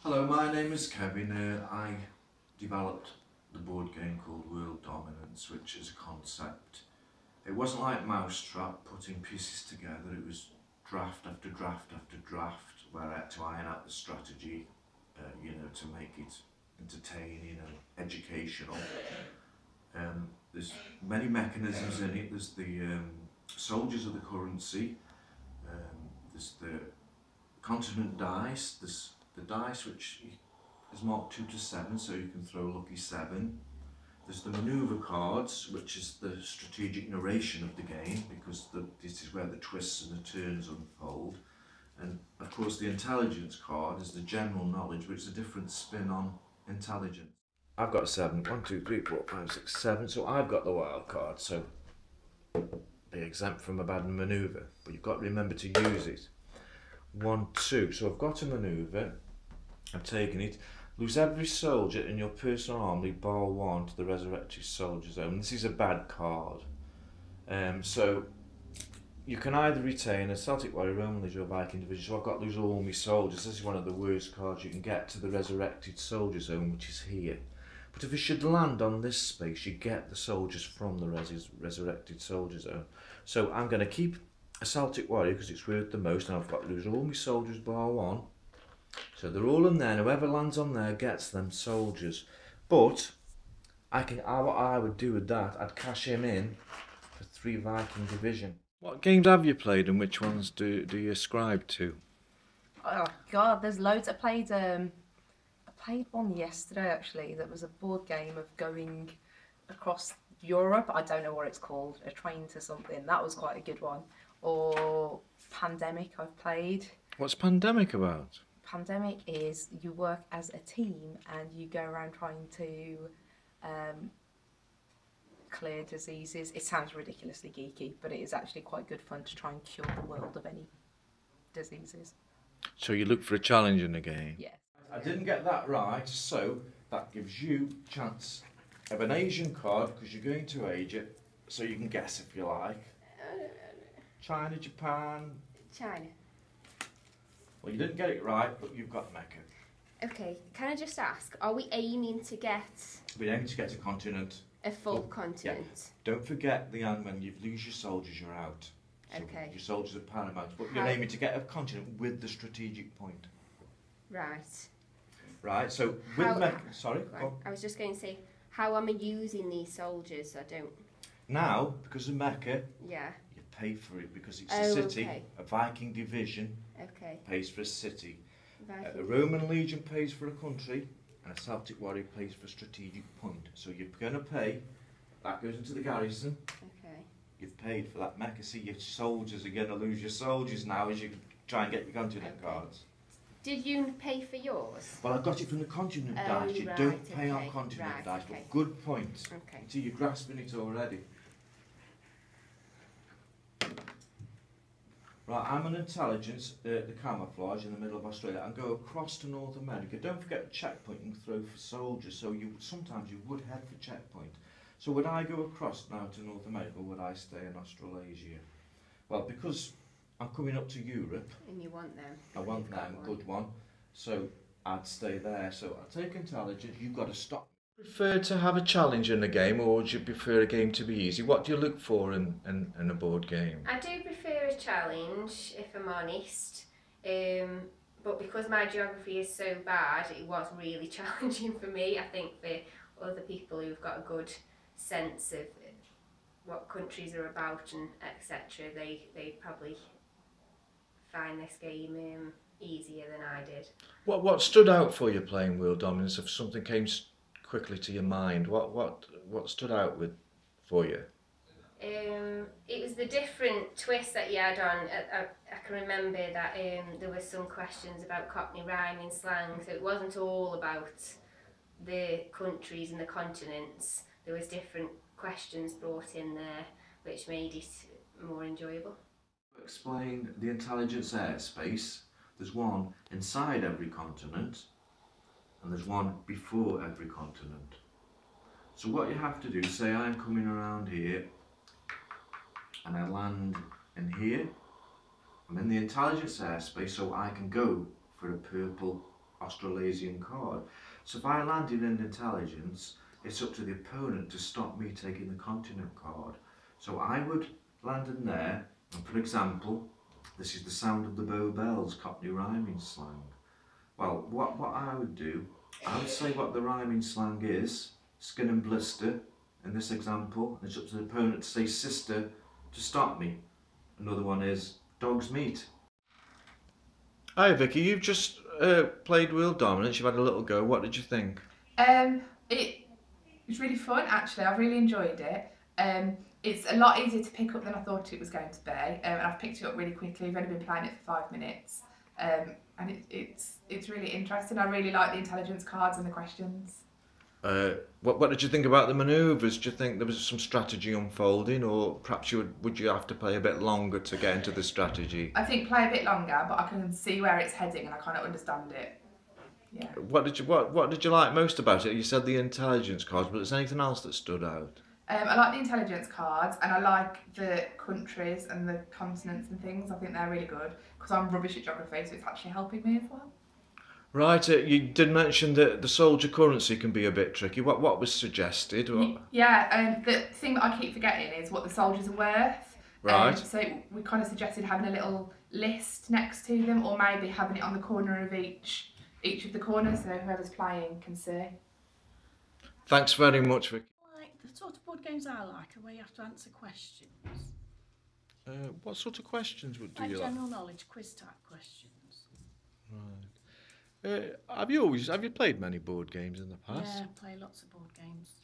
Hello, my name is Kevin. I developed the board game called World Dominance, which is a concept. It wasn't like Mousetrap, putting pieces together. It was draft after draft after draft, where I had to iron out the strategy, to make it entertaining and educational. There's many mechanisms in it. There's the soldiers of the currency. There's the continent dice. There's the dice which is marked 2 to 7, so you can throw lucky 7. There's the manoeuvre cards, which is the strategic narration of the game, because this is where the twists and the turns unfold. And of course the intelligence card is the general knowledge, which is a different spin on intelligence. I've got 7. 1, 2, 3, 4, 5, 6, 7. So I've got the wild card, so be exempt from a bad manoeuvre. But you've got to remember to use it. 1, 2. So I've got a manoeuvre. I've taken it. Lose every soldier in your personal army bar 1 to the resurrected soldier zone. This is a bad card. So you can either retain a Celtic warrior, Roman legion or Viking division. So I've got to lose all my soldiers. This is one of the worst cards you can get to the resurrected soldier zone, which is here. But if it should land on this space, you get the soldiers from the resurrected soldier zone. So I'm going to keep a Celtic warrior because it's worth the most, and I've got to lose all my soldiers bar 1. So they're all in there, and whoever lands on there gets them soldiers. But what I would do with that, I'd cash him in for 3 Viking division. What games have you played, and which ones do you ascribe to? Oh God, there's loads. I played one yesterday actually. That was a board game of going across Europe. I don't know what it's called. A train to something. That was quite a good one. Or Pandemic I've played. What's Pandemic about? Pandemic is you work as a team and you go around trying to clear diseases. It sounds ridiculously geeky, but it is actually quite good fun to try and cure the world of any diseases. So you look for a challenge in the game? Yeah. I didn't get that right, so that gives you a chance of an Asian card, because you're going to age it, so you can guess if you like. China, Japan. China. Well, you didn't get it right, but you've got Mecca. Okay, can I just ask, are we aiming to get We're aiming to get a continent. a full continent? Don't forget the end, when you lose your soldiers, you're out. So Okay. your soldiers are paramount, but you're How- aiming to get a continent with the strategic point. Right. Right, so with How- Mecca, sorry, Right. go on. I was just going to say, how am I using these soldiers? I don't. Now, because of Mecca, Yeah. you pay for it, because it's Oh, a city, okay. a Viking division Okay. pays for a city. A Viking. Roman legion pays for a country, and a Celtic warrior pays for a strategic point. So you're going to pay, that goes into the garrison, Okay. you've paid for that Mecca. See, your soldiers are going to lose your soldiers now as you try and get your continent Okay. cards. Did you pay for yours? Well, I got it from the continent Oh, dice. You right, don't pay on okay, continent right, dice, okay. but good point. Okay. See, you're grasping it already. Right, I'm an intelligence, the camouflage in the middle of Australia, and go across to North America. Don't forget the checkpoint and throw for soldiers, so sometimes you would head for checkpoint. So would I go across now to North America, or would I stay in Australasia? Well, because I'm coming up to Europe, And you want them? I want You've got them, one. good one, so I'd stay there. So I take intelligence, you've got to stop. Prefer to have a challenge in the game, or would you prefer a game to be easy? What do you look for in a board game? I do prefer a challenge, if I'm honest. But because my geography is so bad, it was really challenging for me. I think for other people who've got a good sense of what countries are about and etc., they probably find this game easier than I did. What stood out for you playing World Dominance? If something came quickly to your mind, what stood out for you? It was the different twists that you had on. I can remember that there were some questions about Cockney rhyming slang, so it wasn't all about the countries and the continents. There was different questions brought in there, which made it more enjoyable. Explain the intelligence airspace. There's one inside every continent, and there's one before every continent. So what you have to do, say I'm coming around here, and I land in here. I'm in the intelligence airspace, so I can go for a purple Australasian card. So if I landed in intelligence, it's up to the opponent to stop me taking the continent card. So I would land in there, and for example, this is the sound of the bow bells, Cockney rhyming slang. Well, what I would do, I would say what the rhyming slang is, skin and blister, in this example, and it's up to the opponent to say sister to stop me. Another one is dog's meat. Hi Vicky, you've just played Wheel Dominance, you've had a little go, what did you think? It was really fun actually, I really enjoyed it. It's a lot easier to pick up than I thought it was going to be, and I've picked it up really quickly. I've only been playing it for 5 minutes, and it's really interesting. I really like the intelligence cards and the questions. What did you think about the manoeuvres? Do you think there was some strategy unfolding, or perhaps would you have to play a bit longer to get into the strategy? I think play a bit longer, but I can see where it's heading and I kind of understand it. Yeah. What did you like most about it? You said the intelligence cards, but is there anything else that stood out? I like the intelligence cards, and I like the countries and the continents and things. I think they're really good because I'm rubbish at geography, so it's actually helping me as well. Right, you did mention that the soldier currency can be a bit tricky. What was suggested? Yeah, and the thing that I keep forgetting is what the soldiers are worth. Right. So we kind of suggested having a little list next to them, or maybe having it on the corner of each of the corners, so whoever's playing can see. Thanks very much, Vicky. The sort of board games I like are where you have to answer questions. What sort of questions do Like you like? general knowledge, quiz type questions. Right. Have you played many board games in the past? Yeah, I play lots of board games.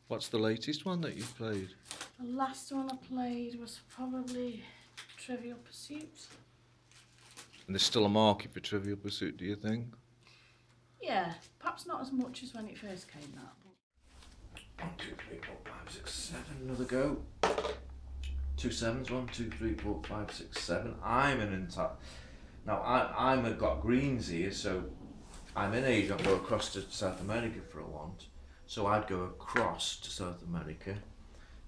What's the latest one that you've played? The last one I played was probably Trivial Pursuit. And there's still a market for Trivial Pursuit, do you think? Yeah, perhaps not as much as when it first came out. 1, 2, 3, 4, 5, 6, 7. Another go. 2 sevens. 1, 2, 3, 4, 5, 6, 7. I'm got greens here, so I'm in Asia. I go across to South America for a want. So I'd go across to South America,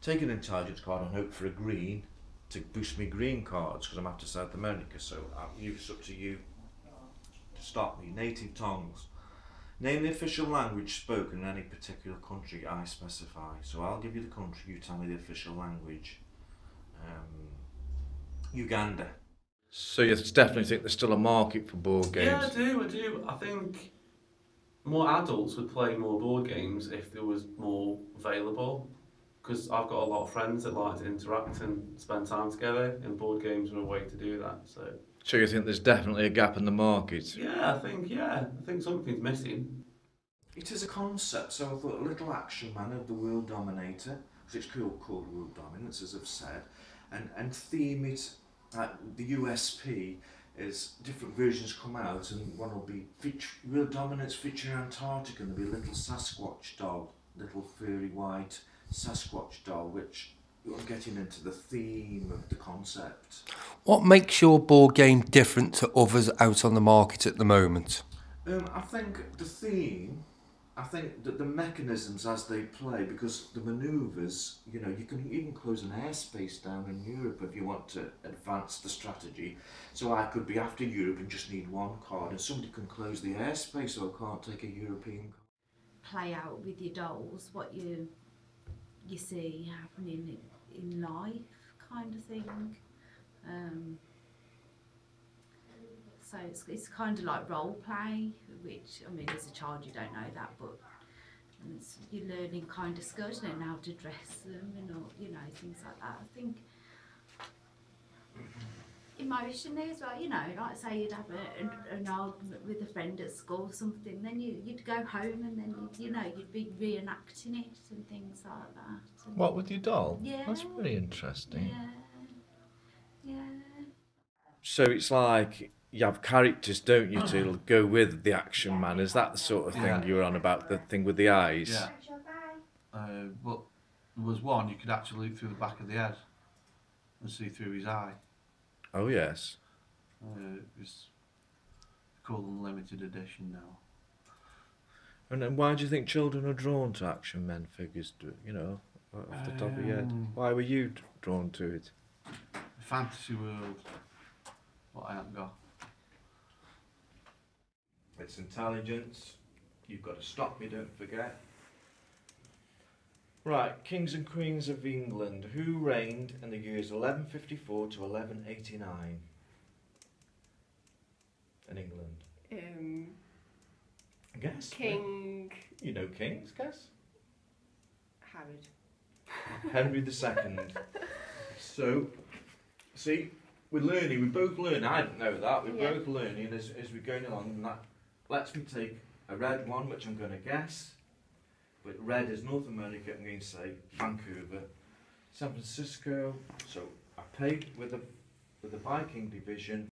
take an intelligence card and hope for a green to boost me green cards because I'm after South America. So it's up to you to stop me. Native tongues. Name the official language spoken in any particular country I specify. So I'll give you the country, you tell me the official language. Uganda. So you definitely think there's still a market for board games? Yeah, I do. I think more adults would play more board games if there was more available. Because I've got a lot of friends that like to interact and spend time together, and board games are a way to do that. So you think there's definitely a gap in the market? Yeah, I think something's missing. It is a concept, so I thought a little action man of the World Dominator, because it's called World Dominance, as I've said, and theme it. The USP is different versions come out, and one will be World Dominance featuring Antarctica, and there'll be a little Sasquatch doll, little furry white Sasquatch doll, which you're getting into the theme of the concept. What makes your board game different to others out on the market at the moment? I think the theme, I think that the mechanisms as they play, because the manoeuvres, you can even close an airspace down in Europe if you want to advance the strategy. So I could be after Europe and just need one card, and somebody can close the airspace so I can't take a European card. Play out with your dolls what you see happening in life, kind of thing. So it's kind of like role play, which, I mean, as a child you don't know that, but you're learning kind of skills and how to dress them and all, things like that. I think emotionally as well, like say you'd have an argument with a friend at school or something, then you'd go home and then you'd be reenacting it and things like that. And what, with your doll? Yeah. That's very interesting. Yeah. So it's like you have characters, don't you, to go with the action man? Is that the sort of thing you were on about, the thing with the eyes? Yeah. Well, there was one you could actually look through the back of the head and see through his eye. Oh yes. It's called them limited edition now. And then why do you think children are drawn to action men figures? Off the top of your head, why were you drawn to it? Fantasy world, what I haven't got. It's intelligence. You've got to stop me, don't forget. Right, kings and queens of England. Who reigned in the years 1154 to 1189 in England? Guess. King You know kings, guess. Herod. Henry II. So, see, we're learning, we both learn. I didn't know that. We're Yeah. both learning as we're going along. And that lets me take a red one, which I'm going to guess. But red is North America. I'm going to say Vancouver, San Francisco. So I paid with the Viking division.